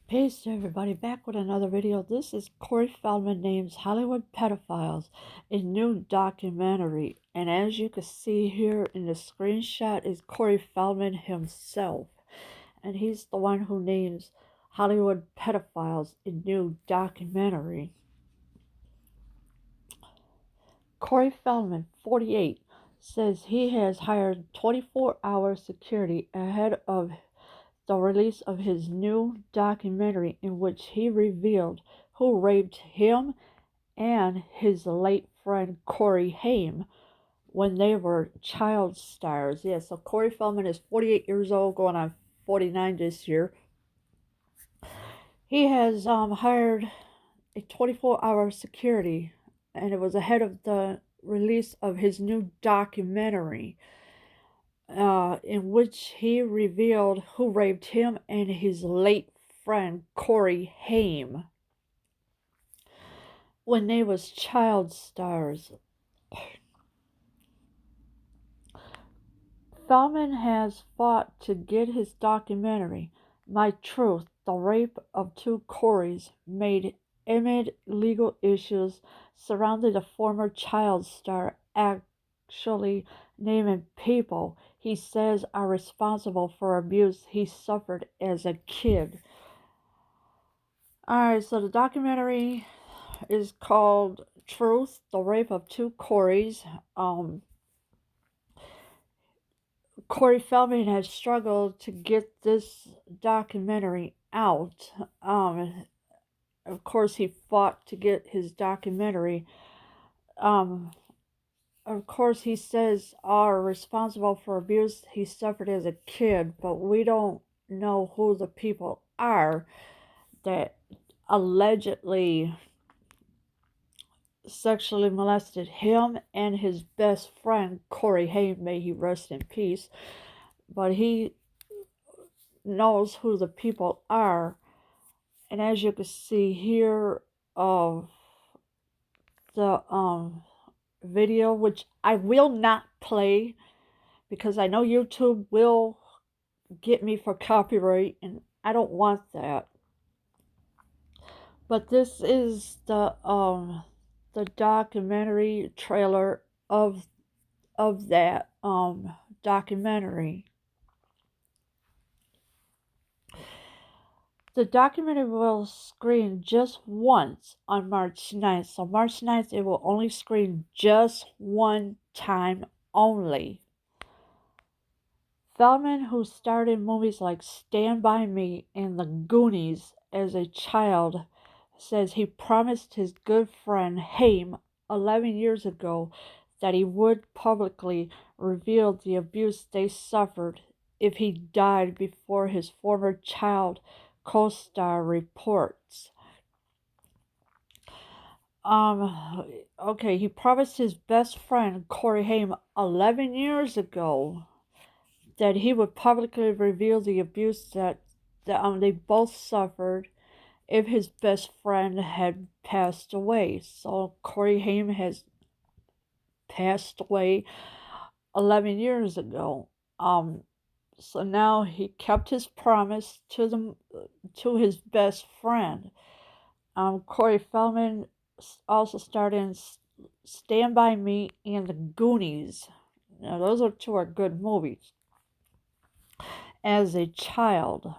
Peace to everybody, back with another video. This is Corey Feldman names Hollywood Pedophiles, a new documentary. And as you can see here in the screenshot is Corey Feldman himself. And he's the one who names Hollywood Pedophiles, a new documentary. Corey Feldman, 48, says he has hired 24-hour security ahead of the release of his new documentary in which he revealed who raped him and his late friend Corey Haim when they were child stars. Yeah, so Corey Feldman is 48 years old, going on 49 this year. He has hired a 24-hour security, and it was ahead of the release of his new documentary. In which he revealed who raped him and his late friend Corey Haim when they was child stars. Feldman has fought to get his documentary, My Truth, The Rape of Two Coreys, made amid legal issues surrounding the former child star, actually naming people he says are responsible for abuse he suffered as a kid. Alright, so the documentary is called Truth, The Rape of Two Coreys. Corey Feldman has struggled to get this documentary out. Of course, he fought to get his documentary. Of course, he says are responsible for abuse he suffered as a kid, but we don't know who the people are that allegedly sexually molested him and his best friend Corey Haim, may he rest in peace. But he knows who the people are, and as you can see here of the video, which I will not play because I know YouTube will get me for copyright, and I don't want that. But this is the documentary trailer of that documentary. The documentary will screen just once on March 9th. So March 9th, it will only screen just one time only. Feldman, who starred in movies like Stand By Me and The Goonies as a child, says he promised his good friend Haim 11 years ago that he would publicly reveal the abuse they suffered if he died before his former child co-star reports. Okay, he promised his best friend Corey Haim 11 years ago that he would publicly reveal the abuse that they both suffered if his best friend had passed away. So Corey Haim has passed away 11 years ago. So now he kept his promise to his best friend. Corey Feldman also starred in Stand By Me and The Goonies. Now those are two good movies. As a child.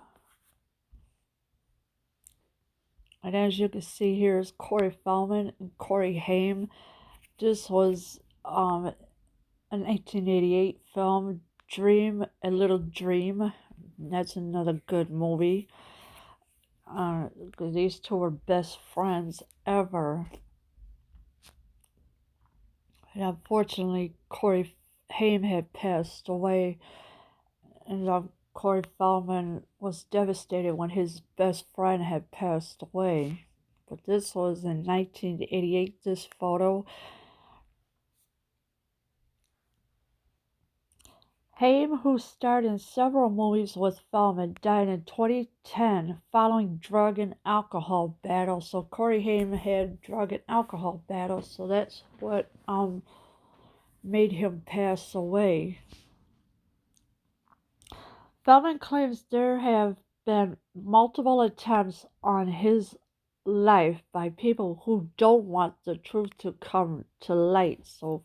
And as you can see here is Corey Feldman and Corey Haim. This was an 1988 film, Dream, A Little Dream. That's another good movie. Because these two were best friends ever. And unfortunately, Corey Haim had passed away. And Corey Feldman was devastated when his best friend had passed away. But this was in 1988, this photo. Haim, who starred in several movies with Feldman, died in 2010 following drug and alcohol battles. So Corey Haim had drug and alcohol battles, so that's what made him pass away. Feldman claims there have been multiple attempts on his life by people who don't want the truth to come to light. So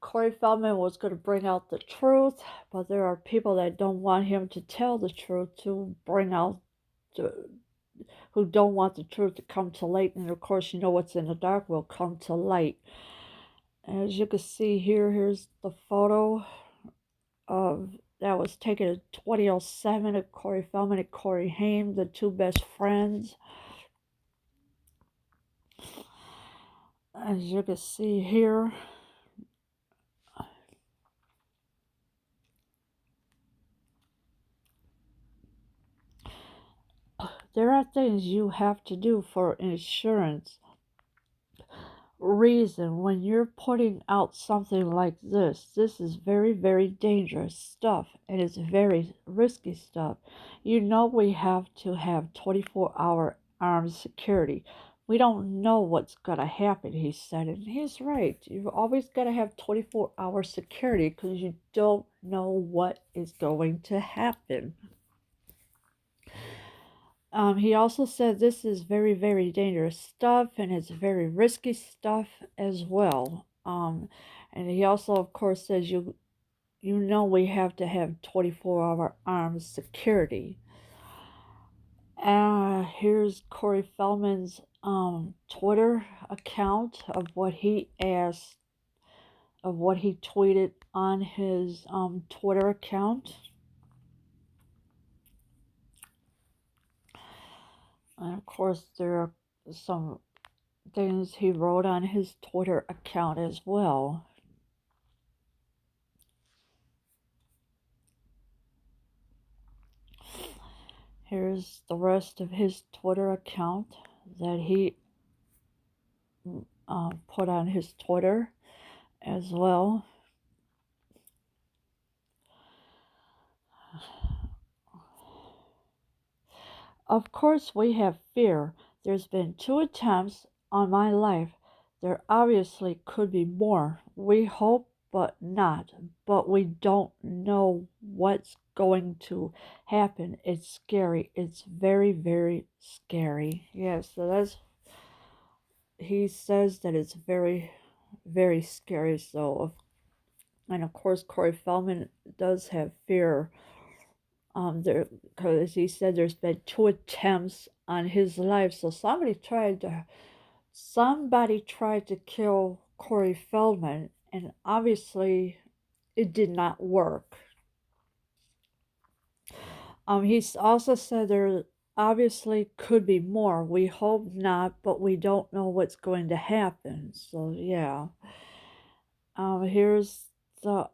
Corey Feldman was going to bring out the truth, but there are people that don't want him to tell the truth to bring out the, who don't want the truth to come to light. And of course, you know what's in the dark will come to light. As you can see here, here's the photo of that was taken in 2007 of Corey Feldman and Corey Haim, the two best friends. As you can see here, there are things you have to do for insurance reason when you're putting out something like this. This is very, very dangerous stuff, and it's very risky stuff. You know, we have to have 24-hour armed security. We don't know what's going to happen, he said, and he's right. You've always got to have 24-hour security because you don't know what is going to happen. He also said this is very, very dangerous stuff and it's very risky stuff as well. And he also, of course, says you know we have to have 24-hour armed security. Here's Corey Feldman's Twitter account of what he asked, of what he tweeted on his Twitter account. And of course, there are some things he wrote on his Twitter account as well. Here's the rest of his Twitter account that he put on his Twitter as well. Of course, we have fear. There's been 2 attempts on my life. There obviously could be more. We hope, but not. But we don't know what's going to happen. It's scary. It's very, very scary. Yeah, so that's, he says that it's very, very scary. So, and of course, Corey Feldman does have fear. There, because he said there's been 2 attempts on his life. So somebody tried to kill Corey Feldman, and obviously it did not work. He's also said there obviously could be more. We hope not, but we don't know what's going to happen. So yeah. Here's the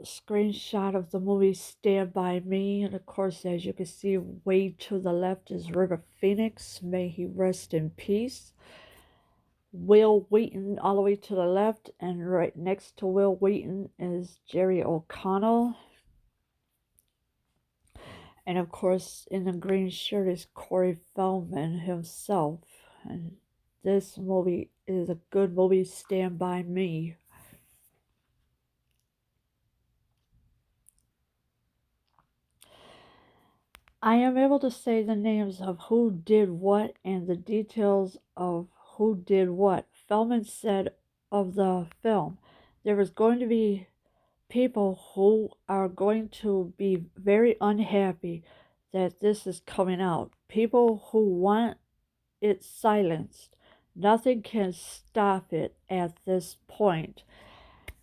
screenshot of the movie Stand By Me. And of course, as you can see, way to the left is River Phoenix. May he rest in peace. Will Wheaton all the way to the left. And right next to Will Wheaton is Jerry O'Connell. And of course, in the green shirt is Corey Feldman himself. And this movie is a good movie, Stand By Me. I am able to say the names of who did what and the details of who did what. Feldman said of the film, there is going to be people who are going to be very unhappy that this is coming out. People who want it silenced. Nothing can stop it at this point.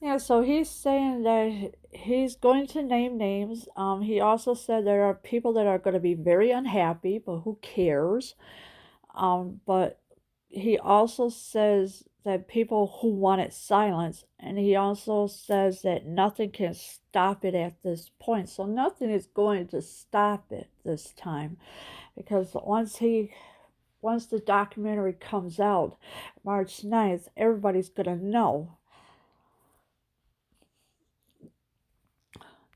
Yeah, so he's saying that he's going to name names. He also said there are people that are going to be very unhappy, but who cares? But he also says that people who want it silenced, and he also says that nothing can stop it at this point. So nothing is going to stop it this time, because once the documentary comes out, March 9th, everybody's going to know.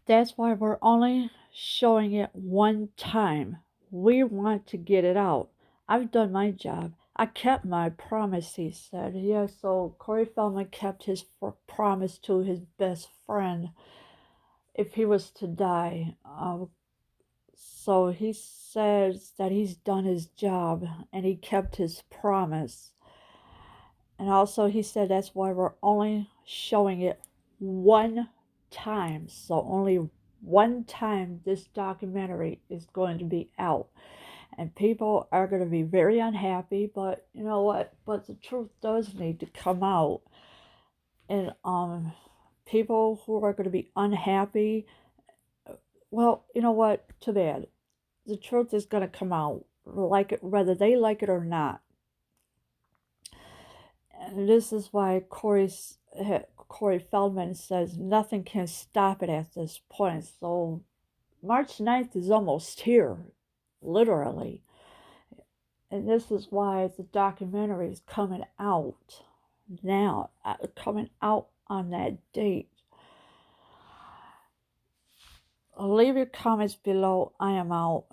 That's why we're only showing it one time. We want to get it out. I've done my job. I kept my promise, he said. Yeah, so Corey Feldman kept his promise to his best friend if he was to die. So he says that he's done his job and he kept his promise. And also, he said that's why we're only showing it one time. So, only one time this documentary is going to be out. And people are going to be very unhappy, but you know what? But the truth does need to come out. And people who are going to be unhappy, well, you know what? Too bad. The truth is going to come out, like it, whether they like it or not. And this is why Corey Feldman says nothing can stop it at this point. So March 9th is almost here, literally. And this is why the documentary is coming out now, coming out on that date. Leave your comments below. I am out.